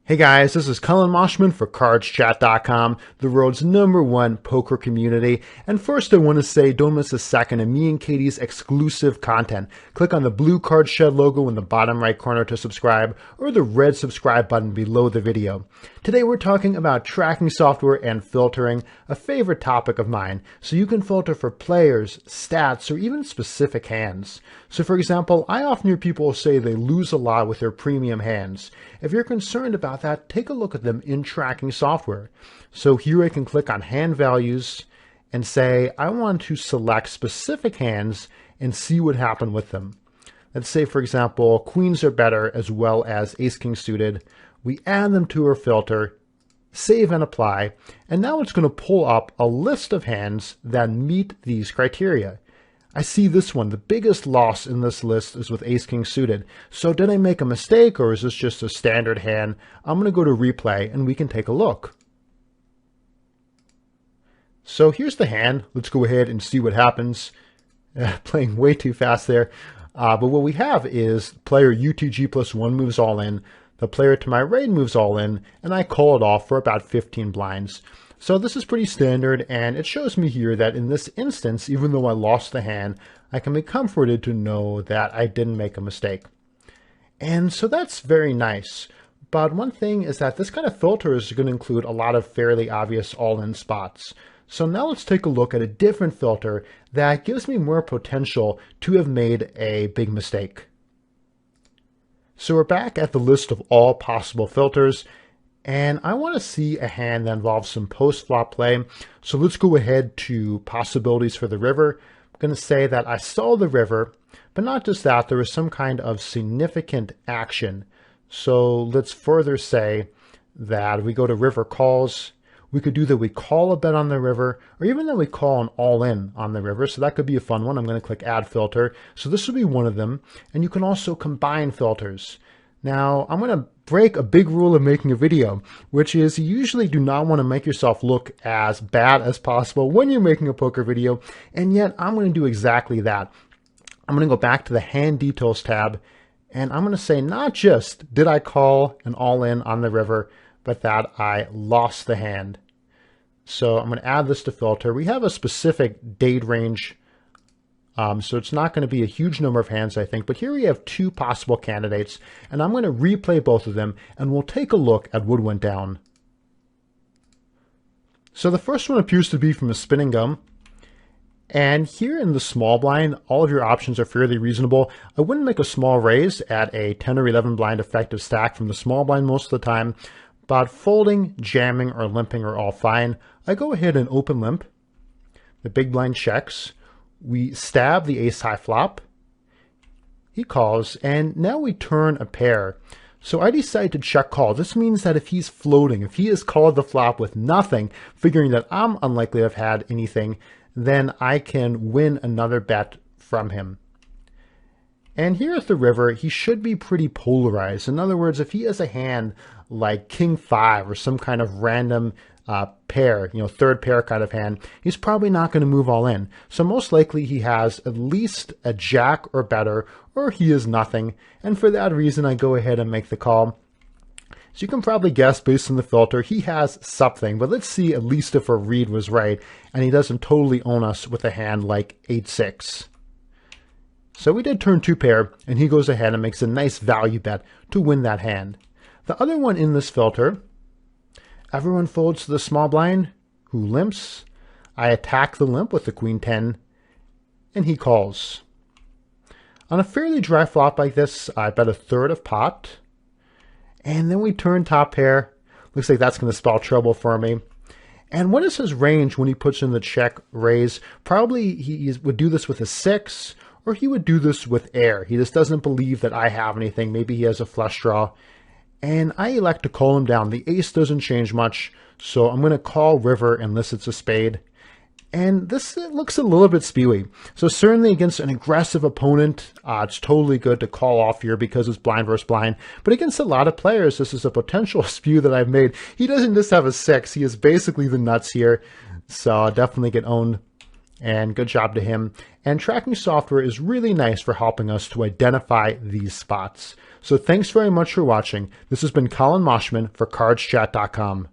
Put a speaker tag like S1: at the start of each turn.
S1: Hey guys, this is Collin Moshman for CardsChat.com, the world's #1 poker community. And first I want to say don't miss a second of me and Katie's exclusive content. Click on the blue CardsChat logo in the bottom right corner to subscribe, or the red subscribe button below the video. Today we're talking about tracking software and filtering, a favorite topic of mine, so you can filter for players, stats, or even specific hands. So for example, I often hear people say they lose a lot with their premium hands. If you're concerned about that, take a look at them in tracking software. So here I can click on hand values and say I want to select specific hands and see what happened with them. Let's say, for example, queens are better as well as ace king suited. We add them to our filter, save and apply, and now it's going to pull up a list of hands that meet these criteria. I see this one. The biggest loss in this list is with ace king suited. So did I make a mistake, or is this just a standard hand? I'm going to go to replay and we can take a look. So here's the hand. Let's go ahead and see what happens. Playing way too fast there. But what we have is player UTG +1 moves all in. The player to my right moves all in, and I call it off for about 15 blinds. So this is pretty standard, and it shows me here that in this instance, even though I lost the hand, I can be comforted to know that I didn't make a mistake. And so that's very nice. But one thing is that this kind of filter is going to include a lot of fairly obvious all-in spots. So now let's take a look at a different filter that gives me more potential to have made a big mistake. So we're back at the list of all possible filters, and I want to see a hand that involves some post-flop play. So let's go ahead to possibilities for the river. I'm going to say that I saw the river, but not just that, there was some kind of significant action. So let's further say that we go to river calls. We could do that we call a bet on the river, or even that we call an all-in on the river. So that could be a fun one. I'm going to click add filter. So this would be one of them. And you can also combine filters. Now, I'm going to break a big rule of making a video, which is you usually do not want to make yourself look as bad as possible when you're making a poker video. And yet I'm going to do exactly that. I'm going to go back to the hand details tab, and I'm going to say not just did I call an all-in on the river, but that I lost the hand. So I'm going to add this to filter. We have a specific date range, so it's not going to be a huge number of hands, I think. But here we have two possible candidates, and I'm going to replay both of them, and we'll take a look at what went down. So the first one appears to be from a spinning gum. And here in the small blind, all of your options are fairly reasonable. I wouldn't make a small raise at a 10 or 11 blind effective stack from the small blind most of the time. But folding, jamming, or limping are all fine. I go ahead and open limp. The big blind checks. We stab the ace high flop. He calls, and now we turn a pair. So I decide to check call. This means that if he's floating, if he has called the flop with nothing, figuring that I'm unlikely to have had anything, then I can win another bet from him. And here at the river, he should be pretty polarized. In other words, if he has a hand like king 5 or some kind of random pair, third pair kind of hand, he's probably not going to move all in. So most likely he has at least a jack or better, or he is nothing. And for that reason, I go ahead and make the call. So you can probably guess based on the filter, he has something, but let's see at least if our read was right and he doesn't totally own us with a hand like 8-6. So we did turn 2 pair, and he goes ahead and makes a nice value bet to win that hand. The other one in this filter, everyone folds to the small blind, who limps. I attack the limp with the queen 10, and he calls. On a fairly dry flop like this, I bet a third of pot, and then we turn top pair. Looks like that's going to spell trouble for me. And what is his range when he puts in the check raise? Probably he would do this with a 6, or he would do this with air. He just doesn't believe that I have anything. Maybe he has a flush draw. And I elect to call him down. The ace doesn't change much, so I'm going to call river unless it's a spade. And this looks a little bit spewy. So certainly against an aggressive opponent, it's totally good to call off here because it's blind versus blind. But against a lot of players, this is a potential spew that I've made. He doesn't just have a 6. He is basically the nuts here. So I'll definitely get owned. And good job to him. And tracking software is really nice for helping us to identify these spots. So thanks very much for watching. This has been Collin Moshman for CardsChat.com.